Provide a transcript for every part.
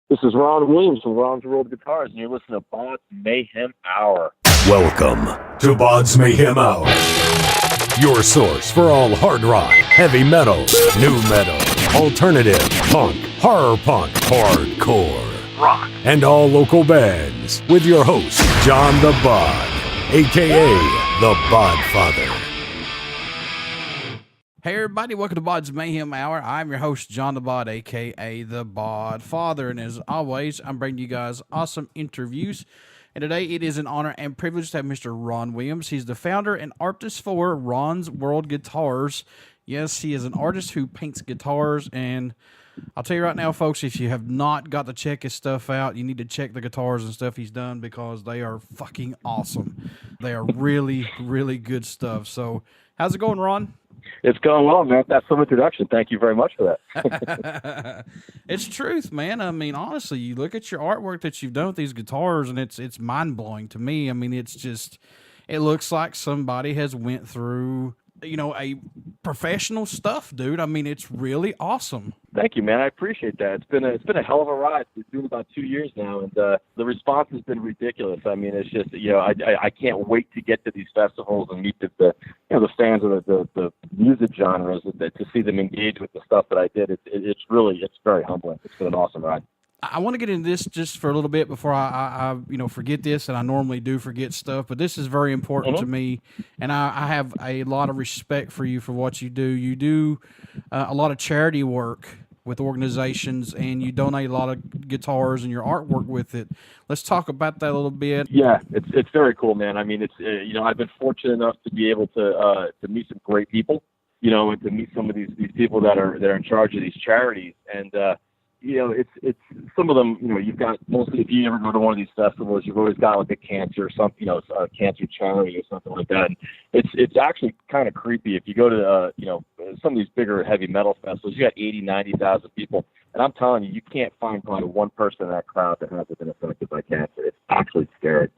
This is Ron Williams from RONZWORLD Guitars, and you're listening to BODS Mayhem Hour. Welcome to BODS Mayhem Hour, your source for all hard rock, heavy metal, new metal, alternative, punk, horror punk, hardcore, rock, and all local bands, with your host, John the Bod, a.k.a. the Bodfather. Hey everybody, welcome to BODS Mayhem Hour. I'm your host, John the Bod, a.k.a. the Bodfather, and as always, I'm bringing you guys awesome interviews. And today it is an honor and privilege to have Mr. Ron Williams. He's the founder and artist for RONZWORLD Guitars. Yes, he is an artist who paints guitars, and I'll tell you right now, folks, if you have not got to check his stuff out, you need to check the guitars and stuff he's done because they are fucking awesome. They are really, really good stuff. So, how's it going, Ron? It's going well, man. That's some introduction. Thank you very much for that. It's truth, man. I mean, honestly, you look at your artwork that you've done with these guitars, and it's mind-blowing to me. I mean, it's just, it looks like somebody has went through, a professional stuff, dude. I mean, it's really awesome. Thank you, man. I appreciate that. It's been a hell of a ride. It's been about 2 years now, and the response has been ridiculous. I mean, it's just, I can't wait to get to these festivals and meet the fans of the music genres, to see them engage with the stuff that I did. It's very humbling. It's been an awesome ride. I want to get into this just for a little bit before I forget this, and I normally do forget stuff, but this is very important to me, and I have a lot of respect for you for what you do. You do a lot of charity work with organizations, and you donate a lot of guitars and your artwork with it. Let's talk about that a little bit. Yeah, it's very cool, man. I mean, it's I've been fortunate enough to be able to meet some great people, and to meet some of these people that are in charge of these charities, and it's some of them, you've got, mostly if you ever go to one of these festivals, you've always got like a cancer or something, a cancer charity or something like that. And it's actually kind of creepy. If you go to, some of these bigger heavy metal festivals, you got 80, 90,000 people. And I'm telling you, you can't find probably one person in that crowd that hasn't been affected by cancer. It's actually scary.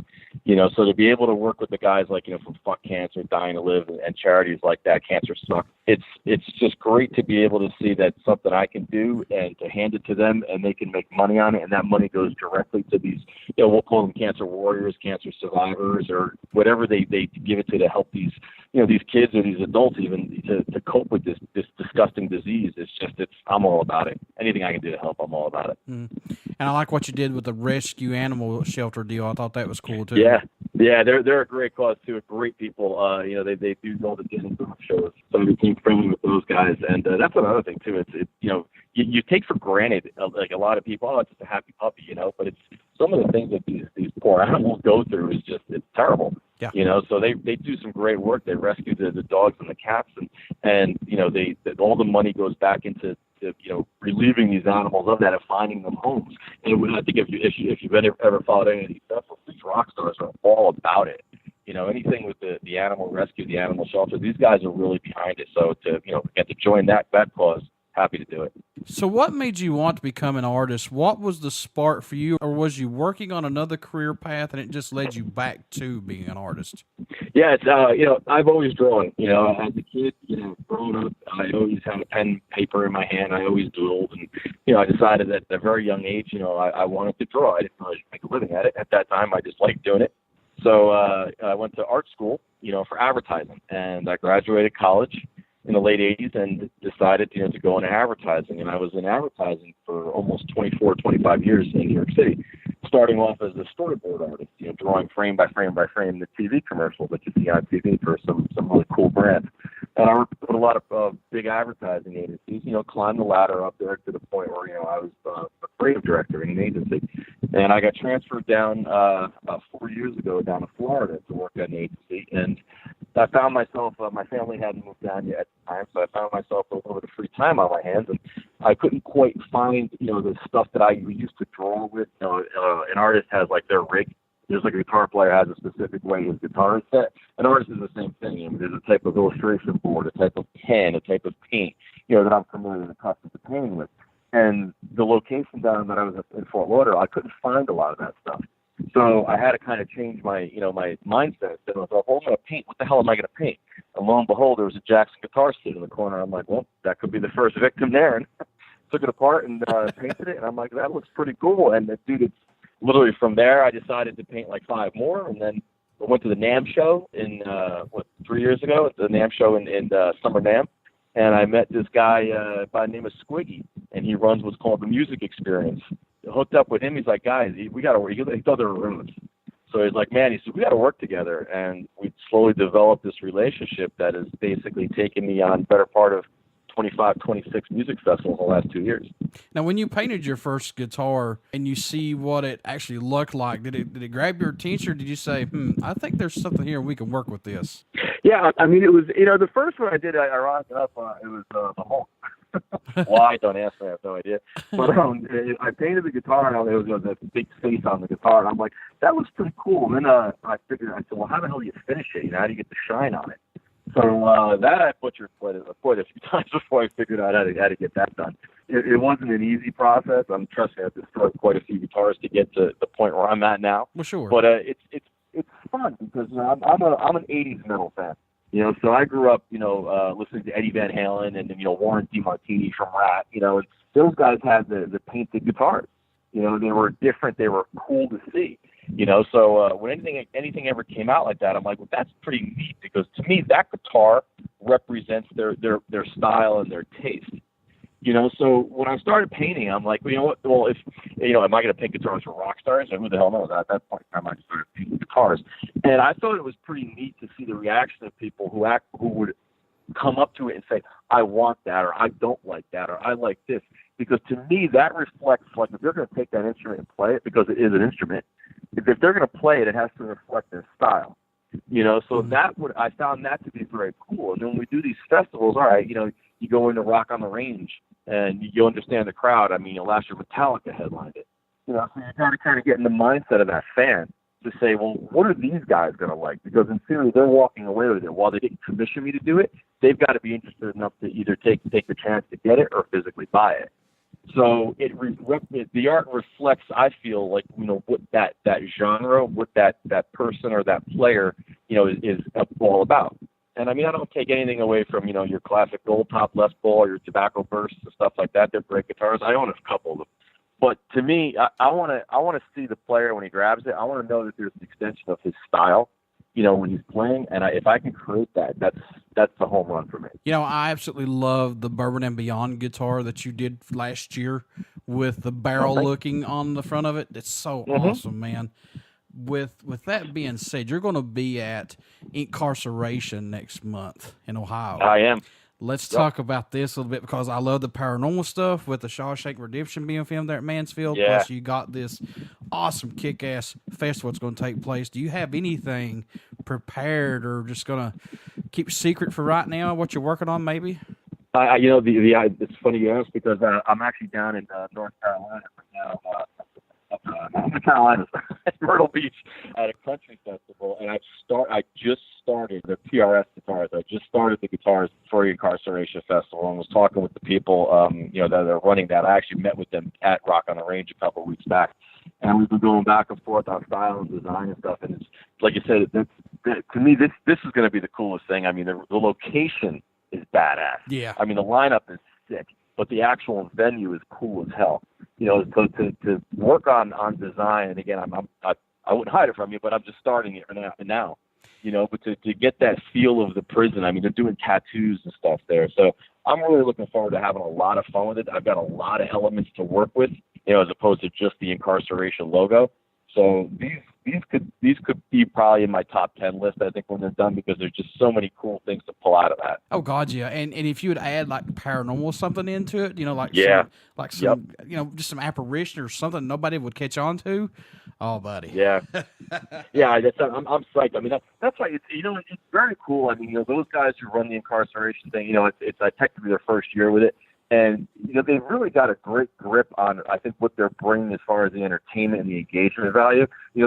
So to be able to work with the guys like, from Fuck Cancer, Dying to Live, and charities like that, Cancer Sucks, it's just great to be able to see that something I can do and to hand it to them and they can make money on it, and that money goes directly to these, we'll call them cancer warriors, cancer survivors, or whatever they give it to help these, these kids or these adults even to cope with this disgusting disease. I'm all about it. Anything I can do to help, I'm all about it. And I like what you did with the rescue animal shelter deal. I thought that was cool too. Yeah, they're a great cause too. Great people. They do all the Disney shows, so I became friendly with those guys, and that's another thing too. You take for granted, like a lot of people, it's just a happy puppy, but it's some of the things that these poor animals go through is just, it's terrible. Yeah. So they do some great work. They rescue the dogs and the cats, and all the money goes back into relieving these animals of that and finding them homes. And I think if you've ever followed any of these festivals, these rock stars are all about it. Anything with the animal rescue, the animal shelter, these guys are really behind it. So to get to join that cause, happy to do it. So what made you want to become an artist? What was the spark for you, or was you working on another career path and it just led you back to being an artist? Yeah, it's I've always drawn. As a kid, growing up, I always had a pen and paper in my hand. I always doodled, and I decided at a very young age, I wanted to draw. I didn't really make a living at it at that time. I just liked doing it. So I went to art school, for advertising, and I graduated college in the late 80s and decided, to go into advertising. And I was in advertising for almost 24, 25 years in New York City, starting off as a storyboard artist, drawing frame by frame by frame the TV commercials that you see on TV for some really cool brands. And I worked with a lot of big advertising agencies, climbed the ladder up there to the point where, I was a creative director in an agency. And I got transferred down about 4 years ago down to Florida to work at an agency. And I found myself, my family hadn't moved down yet at the time, so I found myself a little bit of free time on my hands, and I couldn't quite find, the stuff that I used to draw with. An artist has like their rig. There's like a guitar player has a specific way his guitar is set. An artist is the same thing. There's a type of illustration board, a type of pen, a type of paint, that I'm familiar and accustomed to painting with. And the location down that I was in Fort Lauderdale, I couldn't find a lot of that stuff. So I had to kind of change my, my mindset. And I thought, I'm going to paint. What the hell am I going to paint? And lo and behold, there was a Jackson guitar sitting in the corner. I'm like, well, that could be the first victim there. And took it apart and painted it, and I'm like, that looks pretty cool. And dude, it's literally from there I decided to paint like 5 more, and then I went to the NAMM show in 3 years ago, the NAMM show in Summer NAMM, and I met this guy by the name of Squiggy, and he runs what's called the Music Experience. I hooked up with him. He's like, guys, we got to work. He thought they were rooms. So he's like, man, he said, we got to work together. And we slowly developed this relationship that has basically taken me on better part of 25, 26 music festivals in the last 2 years. Now, when you painted your first guitar and you see what it actually looked like, did it grab your attention, or did you say, I think there's something here we can work with this? Yeah, I mean, it was, the first one I did, I rocked up, it was the Hulk. Why? Don't ask me. I have no idea. But I painted the guitar, and there was a big face on the guitar, and I'm like, that looks pretty cool. And then I figured, I said, well, how the hell do you finish it? How do you get the shine on it? So that I butchered quite a few times before I figured out how to get that done. It wasn't an easy process. I'm trusting I had to destroy quite a few guitars to get to the point where I'm at now. Well, sure. But it's fun because I'm an '80s metal fan. So I grew up, listening to Eddie Van Halen and Warren DeMartini from Rat. And those guys had the painted guitars. They were different. They were cool to see. So when anything ever came out like that, I'm like, well, that's pretty neat, because to me that guitar represents their style and their taste. So when I started painting, I'm like, well, you know what? Well, if am I going to paint guitars for rock stars? And who the hell knows? At that point in time, I just started painting guitars, and I thought it was pretty neat to see the reaction of people who would come up to it and say, I want that, or I don't like that, or I like this. Because to me, that reflects, like, if they're going to take that instrument and play it, because it is an instrument, if they're going to play it, it has to reflect their style. So I found that to be very cool. And then when we do these festivals, all right, you go into Rock on the Range, and you understand the crowd. I mean, last year Metallica headlined it. So you got to kind of get in the mindset of that fan to say, well, what are these guys going to like? Because in theory, they're walking away with it. While they didn't commission me to do it, they've got to be interested enough to either take the chance to get it or physically buy it. So the art reflects, I feel like, what that genre, what that person or that player, is all about. And I mean, I don't take anything away from, your classic gold top Les Paul or your tobacco bursts and stuff like that. They're great guitars. I own a couple of them. But to me, I want to see the player when he grabs it. I want to know that there's an extension of his style, when he's playing. And if I can create that, that's the home run for me. I absolutely love the Bourbon and Beyond guitar that you did last year with the barrel looking on the front of it. It's so awesome, man. With that being said, you're going to be at Inkcarceration next month in Ohio. I am. Let's talk about this a little bit, because I love the paranormal stuff with the Shawshank Redemption being filmed there at Mansfield. Yeah. Plus, you got this awesome kick-ass festival that's going to take place. Do you have anything prepared, or just going to keep secret for right now what you're working on, maybe? It's funny you ask, because I'm actually down in North Carolina right now. North Carolina, Myrtle Beach, at a country festival, and I just started the PRS guitars. I just started the guitars for the Inkcarceration Festival, and was talking with the people, that are running that. I actually met with them at Rock on the Range a couple of weeks back, and we've been going back and forth on style and design and stuff. And it's like you said, to me, this is going to be the coolest thing. I mean, the location is badass. Yeah. I mean, the lineup is sick, but the actual venue is cool as hell. So to work on design, and again, I wouldn't hide it from you, but I'm just starting it now. But to get that feel of the prison, I mean, they're doing tattoos and stuff there. So I'm really looking forward to having a lot of fun with it. I've got a lot of elements to work with, as opposed to just the Inkcarceration logo. So these could be probably in my top 10 list, I think, when they're done, because there's just so many cool things to pull out of that. Oh God, yeah. And if you would add like paranormal something into it, just some apparition or something nobody would catch on to. Oh, buddy. Yeah. Yeah. I'm psyched. I mean, that's why it's very cool. I mean, those guys who run the Inkcarceration thing, it's technically their first year with it. And, they've really got a great grip on, I think, what they're bringing as far as the entertainment and the engagement value.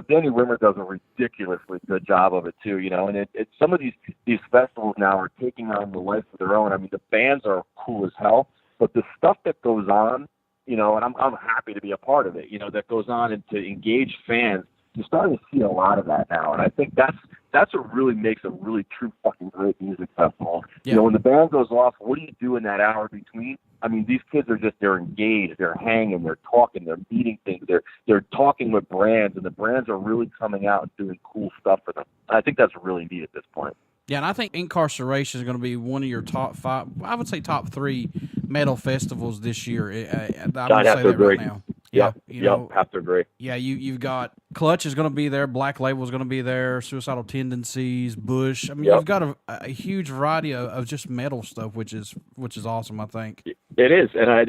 Danny Wimmer does a ridiculously good job of it, too, and it's some of these festivals now are taking on the life of their own. I mean, the bands are cool as hell, but the stuff that goes on, and I'm happy to be a part of it, that goes on and to engage fans, you're starting to see a lot of that now. And I think that's that's what really makes a really true fucking great music festival. Yeah. You know, when the band goes off, what do you do in that hour between? I mean, these kids are they're engaged, they're hanging, they're talking, they're meeting things, they're talking with brands, and the brands are really coming out and doing cool stuff for them. I think that's really neat at this point. Yeah, and I think Inkcarceration is going to be one of your top 5, I would say top 3 metal festivals this year. I'm going to say that right now. Yeah, you know, have to agree. Yeah, you've got Clutch is going to be there, Black Label is going to be there, Suicidal Tendencies, Bush. I mean, you've got a huge variety of just metal stuff, which is awesome, I think. It is, and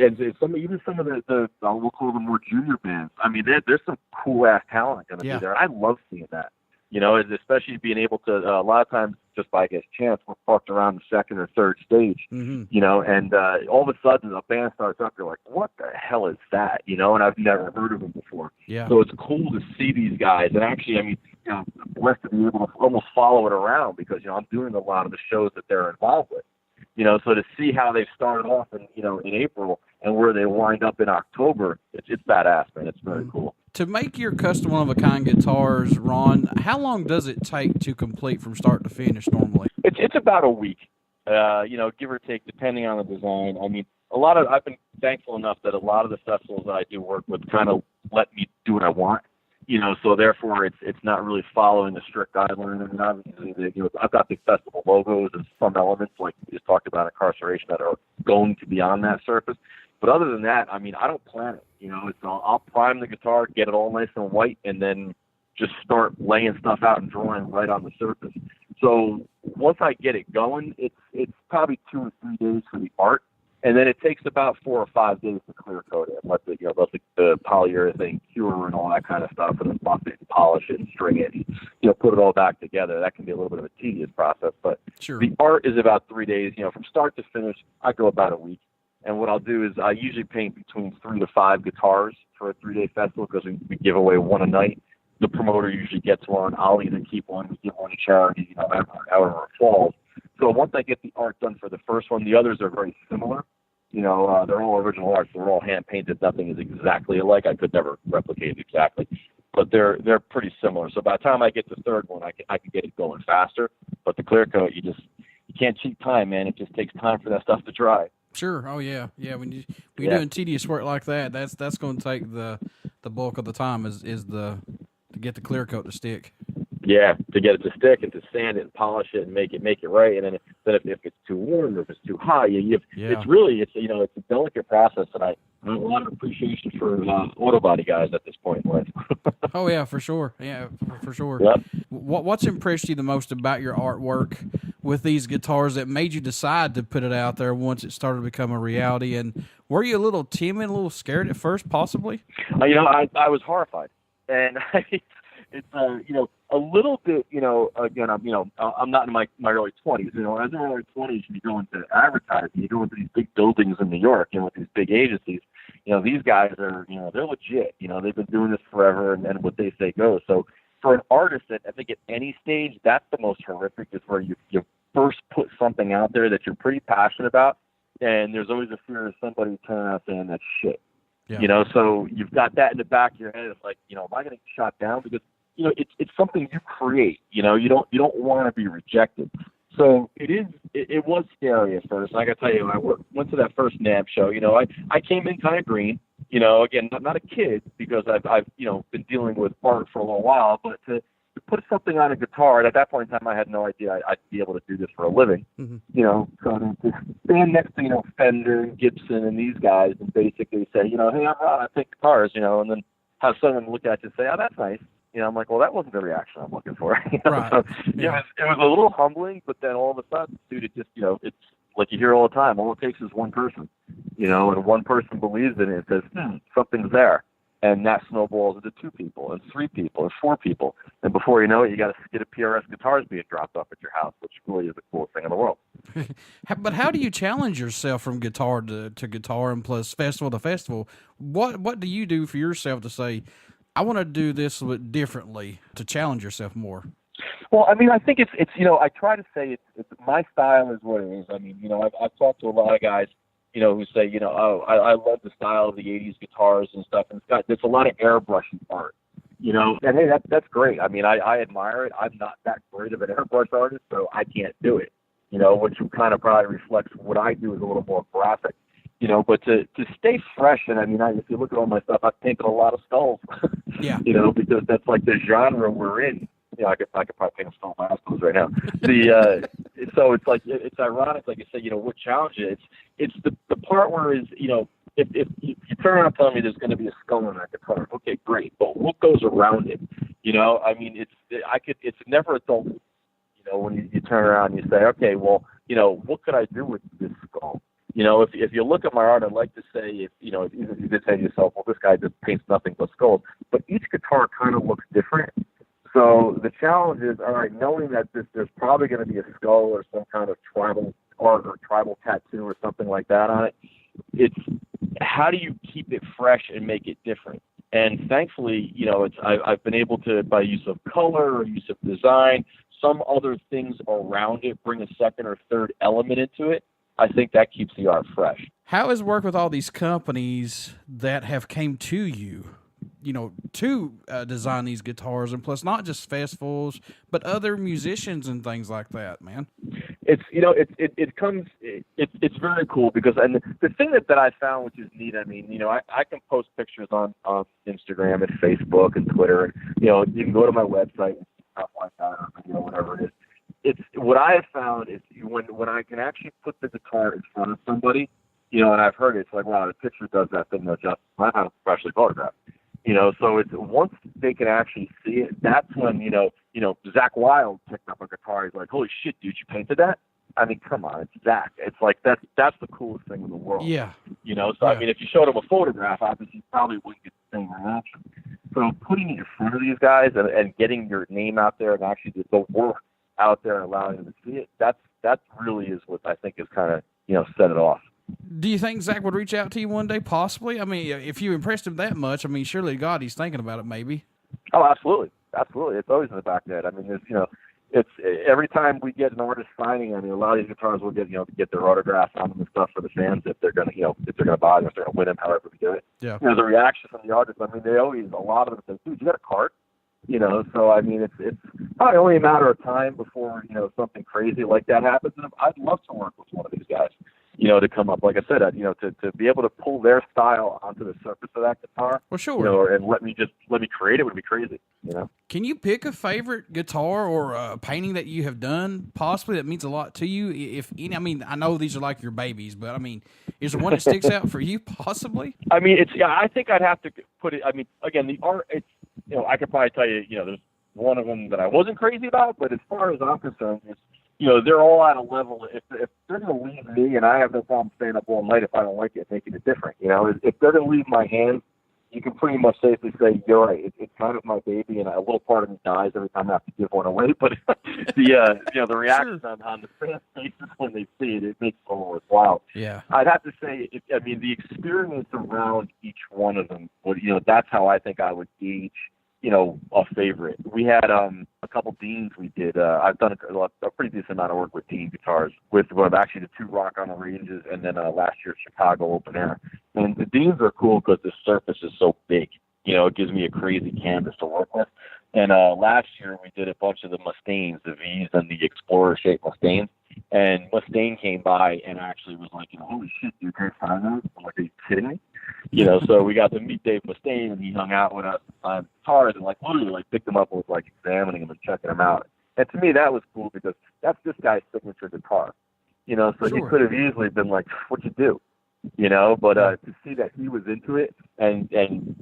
even some of the we'll call them more junior bands. I mean, there's some cool ass talent going to be there. I love seeing that. You know, especially being able to, a lot of times, just by chance, we're parked around the second or third stage, you know, and all of a sudden a band starts up, you're like, what the hell is that? You know, and I've never heard of them before. Yeah. So it's cool to see these guys. And actually, I mean, you know, I'm blessed to be able to almost follow it around because, you know, I'm doing a lot of the shows that they're involved with. You know, so to see how they've started off in April and where they wind up in October, it's badass, man. It's very cool. To make your custom one-of-a-kind guitars, Ron, how long does it take to complete from start to finish normally? It's about a week, you know, give or take, depending on the design. I mean, I've been thankful enough that a lot of the festivals that I do work with kind of let me do what I want, you know, so therefore it's not really following a strict guideline. I mean, obviously, you know, I've got the festival logos and some elements, like we just talked about Inkcarceration, that are going to be on that surface. But other than that, I mean, I don't plan it. You know, I'll prime the guitar, get it all nice and white, and then just start laying stuff out and drawing right on the surface. So once I get it going, it's probably 2 or 3 days for the art, and then it takes about 4 or 5 days to clear coat it and let the polyurethane cure and all that kind of stuff, and then buff it and polish it and string it, and, you know, put it all back together. That can be a little bit of a tedious process, but the art is about 3 days. You know, from start to finish, I go about a week. And what I'll do is I usually paint between 3 to 5 guitars for a 3-day festival because we give away one a night. The promoter usually gets one. I'll either keep one, we give one to charity, you know, however it falls. So once I get the art done for the first one, the others are very similar. You know, they're all original art. They're all hand painted. Nothing is exactly alike. I could never replicate it exactly, but they're pretty similar. So by the time I get the third one, I can get it going faster. But the clear coat, you can't cheat time, man. It just takes time for that stuff to dry. Sure. Oh yeah, yeah. When you're doing tedious work like that, that's going to take the bulk of the time is to get the clear coat to stick. Yeah, to get it to stick and to sand it and polish it and make it right. And then if it's too warm or if it's too hot, it's a delicate process. And I have a lot of appreciation for auto body guys at this point in life. Oh yeah, for sure. Yeah, for sure. Yep. What's impressed you the most about your artwork with these guitars that made you decide to put it out there once it started to become a reality? And were you a little timid, a little scared at first, possibly? You know, I was horrified, and it's a little bit, again, I'm not in my early 20s. You know, as in my early 20s, you go into advertising, you go into these big buildings in New York, with these big agencies. You know, these guys are, they're legit. You know, they've been doing this forever, and what they say goes. So for an artist, I think at any stage, that's the most horrific, is where you first put something out there that you're pretty passionate about, and there's always a fear of somebody turning out saying that's shit. Yeah. You know, so you've got that in the back of your head. It's like, am I going to get shot down? Because it's something you create. You don't want to be rejected. So it was scary at first. Like I tell you, when I went to that first NAMM show, I came in kind of green. Again, not a kid, because I've been dealing with art for a little while, but to put something on a guitar, and at that point in time, I had no idea I'd be able to do this for a living. Mm-hmm. So to stand next to Fender and Gibson and these guys and basically say, hey, I'm Ron, I pick guitars, and then have someone look at you and say, oh, that's nice. I'm like, well, that wasn't the reaction I'm looking for. Right. So, it was a little humbling, but then all of a sudden, dude, it just, it's like you hear all the time. All it takes is one person, and one person believes in it, says, something's there. And that snowballs into 2 people and 3 people and 4 people. And before you know it, you got a skid of PRS guitars being dropped off at your house, which really is the coolest thing in the world. But how do you challenge yourself from guitar to guitar and plus festival to festival? What do you do for yourself to say, I want to do this a bit differently, to challenge yourself more? Well, I mean, I think it's I try to say it's my style is what it is. I mean, I've talked to a lot of guys, who say, I love the style of the 80s guitars and stuff, and it's a lot of airbrushing art. And hey, that's great. I mean, I admire it. I'm not that great of an airbrush artist, so I can't do it, which kind of probably reflects what I do is a little more graphic. But to stay fresh, and I mean, if you look at all my stuff, I've painted a lot of skulls. Yeah. Because that's like the genre we're in. I could probably paint a skull skulls right now. So it's like it's ironic, like you said. What challenge it? It's the part where is if you turn around and tell me there's going to be a skull in that guitar, okay, great. But what goes around it? I mean, it's never a dull. When you turn around and you say, okay, well, what could I do with this skull? If you look at my art, I'd like to say, if you did say to yourself, well, this guy just paints nothing but skulls. But each guitar kind of looks different. So the challenge is, all right, knowing that there's probably going to be a skull or some kind of tribal art or tribal tattoo or something like that on it. It's how do you keep it fresh and make it different? And thankfully, I've been able to, by use of color or use of design, some other things around it, bring a second or third element into it. I think that keeps the art fresh. How has work with all these companies that have came to you, to design these guitars, and plus not just festivals, but other musicians and things like that, man? It's it's very cool because, and the thing that I found, which is neat, I mean, I can post pictures on Instagram and Facebook and Twitter, and you can go to my website and stuff like that, or whatever it is. It's what I have found is when I can actually put the guitar in front of somebody, and I've heard it's like, wow, the picture does that thing no justice. I have especially photographed. So it's once they can actually see it, that's when Zach Wilde picked up a guitar. He's like, holy shit, dude, you painted that? I mean, come on, it's Zach. It's like that's the coolest thing in the world. Yeah. So I mean, if you showed him a photograph, obviously you probably wouldn't get the same reaction. So putting it in front of these guys and getting your name out there and actually the work out there and allowing them to see it, that really is what I think is kind of set it off. Do you think Zach would reach out to you one day, possibly? I mean, if you impressed him that much, I mean, surely God, he's thinking about it, maybe. Oh, absolutely. It's always in the back of the head. I mean, it's every time we get an artist signing, I mean, a lot of these guitars will get their autographs on them and stuff for the fans if they're gonna buy them, if they're gonna win them, however we do it. Yeah. The reaction from the artists, I mean, they always, a lot of them say, dude, you got a card? So I mean, it's probably only a matter of time before something crazy like that happens. And I'd love to work with one of these guys, to come up, like I said, to be able to pull their style onto the surface of that guitar. Well, sure. And let me create it would be crazy. Can you pick a favorite guitar or a painting that you have done, possibly, that means a lot to you? If any, I mean, I know these are like your babies, but I mean, is there one that sticks out for you, possibly? I mean, I think I'd have to put it. I mean, again, the art. It's I could probably tell you, there's one of them that I wasn't crazy about, but as far as I'm concerned, it's they're all at a level. If they're going to leave me, and I have no problem staying up all night if I don't like it, making it different. If they're going to leave my hands, you can pretty much safely say, you're right, it's kind of my baby, and a little part of me dies every time I have to give one away. But the reaction on the fans' faces when they see it, it makes it all worthwhile. Yeah, I'd have to say, the experience around each one of them, that's how I think I would gauge, a favorite. We had a couple Deans we did. I've done a pretty decent amount of work with Dean guitars, with actually the 2 Rock on the Ranges, and then last year's Chicago Open Air. And the Deans are cool because the surface is so big. It gives me a crazy canvas to work with. And last year we did a bunch of the Mustaines, the V's and the Explorer-shaped Mustaines. And Mustaine came by and actually was like, holy shit, dude, can I find those? I'm like, are you kidding me? So we got to meet Dave Mustaine, and he hung out with us on guitars and literally picked them up and was examining them and checking them out. And to me, that was cool because that's this guy's signature guitar. So sure. He could have easily been like, what'd you do? But to see that he was into it and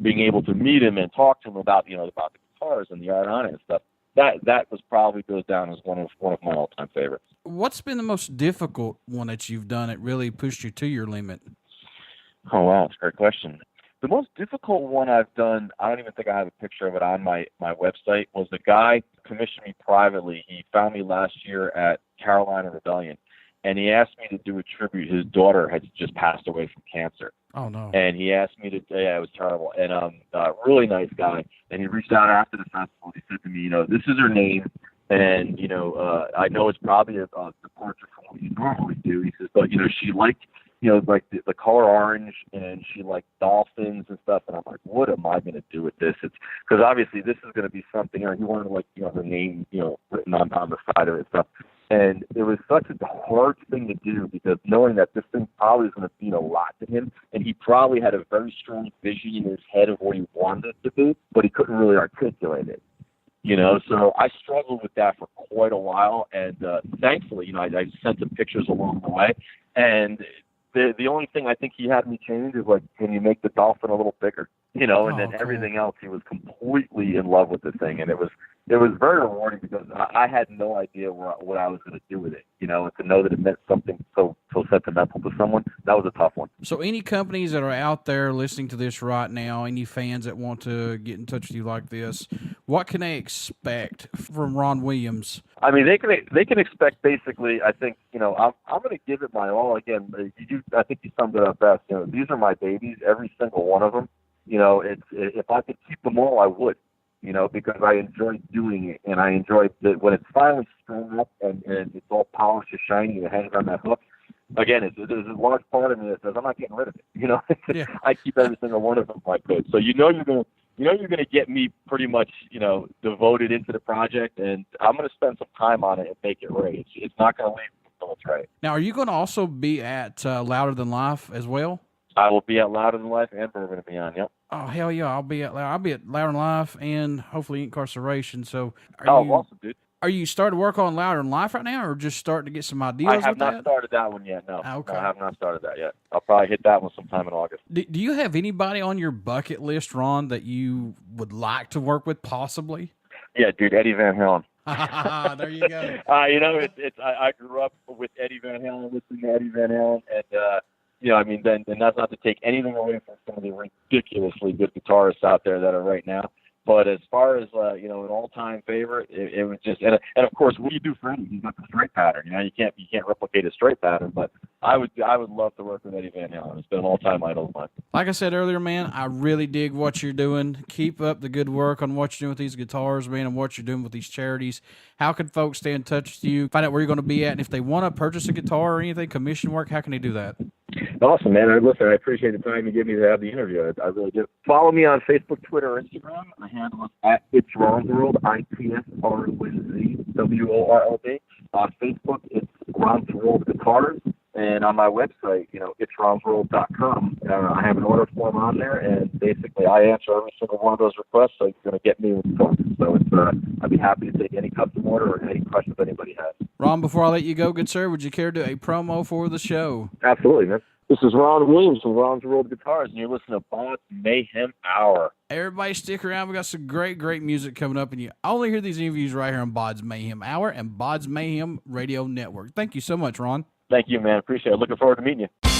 being able to meet him and talk to him about, about the guitars and the art on it and stuff, that was probably goes down as one of my all-time favorites. What's been the most difficult one that you've done that really pushed you to your limit? Oh, wow, that's a great question. The most difficult one I've done, I don't even think I have a picture of it on my website, was the guy commissioned me privately. He found me last year at Carolina Rebellion, and he asked me to do a tribute. His daughter had just passed away from cancer. Oh, no. And he asked me to, it was terrible. And really nice guy. And he reached out after the festival. He said to me, this is her name. And, I know it's probably a departure from what you normally do. He says, but, she liked like the color orange, and she liked dolphins and stuff. And I'm like, what am I going to do with this? It's because obviously this is going to be something, he wanted like, her name, written on the side of it and stuff. And it was such a hard thing to do because knowing that this thing probably is going to mean a lot to him, and he probably had a very strong vision in his head of what he wanted it to be, but he couldn't really articulate it. So I struggled with that for quite a while, and thankfully, I sent him pictures along the way, and the only thing I think he had me change is like, can you make the dolphin a little bigger? And then everything else, he was completely in love with the thing, and it was very rewarding because I had no idea what I was going to do with it, and to know that it meant something so sentimental to someone, that was a tough one. So any companies that are out there listening to this right now, any fans that want to get in touch with you like this, what can they expect from Ron Williams? I mean, they can expect basically, I think, I'm going to give it my all. Again, I think you summed it up best. These are my babies, every single one of them. If I could keep them all, I would. Because I enjoy doing it, and I enjoy when it's finally strung up and it's all polished and shiny and it hangs on that hook. Again, there's a large part of me that says I'm not getting rid of it. Yeah. I keep every single one of them if I could. So you're gonna get me pretty much devoted into the project, and I'm gonna spend some time on it and make it right. It's not gonna leave until it's right. Now, are you going to also be at Louder Than Life as well? I will be at Louder Than Life and Bourbon and Beyond. Yep. Oh, hell yeah! I'll be at Louder Than Life and hopefully Inkcarceration. So, awesome, dude. Are you starting to work on Louder Than Life right now, or just starting to get some ideas? I have not started that one yet. No, okay. No, I have not started that yet. I'll probably hit that one sometime in August. Do you have anybody on your bucket list, Ron, that you would like to work with, possibly? Yeah, dude, Eddie Van Halen. There you go. I grew up with Eddie Van Halen, listening to Eddie Van Halen, and then that's not to take anything away from some of the ridiculously good guitarists out there that are right now. But as far as an all-time favorite, it was just and of course, what do you do for Eddie? He's got the straight pattern. You can't replicate his straight pattern. But I would love to work with Eddie Van Halen. It's been an all-time idol of mine. Like I said earlier, man, I really dig what you're doing. Keep up the good work on what you're doing with these guitars, man, and what you're doing with these charities. How can folks stay in touch with you? Find out where you're going to be at, and if they want to purchase a guitar or anything, commission work, how can they do that? Awesome, man. Listen, I appreciate the time you give me to have the interview. I really do. Follow me on Facebook, Twitter, or Instagram. I handle it at It's RONZWORLD, ITSRONZWORLD. On Facebook, it's RONZWORLD Guitars. And on my website, it's RONZWORLD.com. I have an order form on there, and basically I answer every single one of those requests, so you're going to get me with folks. So I'd be happy to take any custom order or any questions anybody has. Ron, before I let you go, good sir, would you care to do a promo for the show? Absolutely, man. This is Ron Williams from RONZWORLD Guitars, and you're listening to BODS Mayhem Hour. Everybody stick around. We got some great music coming up, and you only hear these interviews right here on BODS Mayhem Hour and BODS Mayhem Radio Network. Thank you so much, Ron. Thank you, man. Appreciate it. Looking forward to meeting you.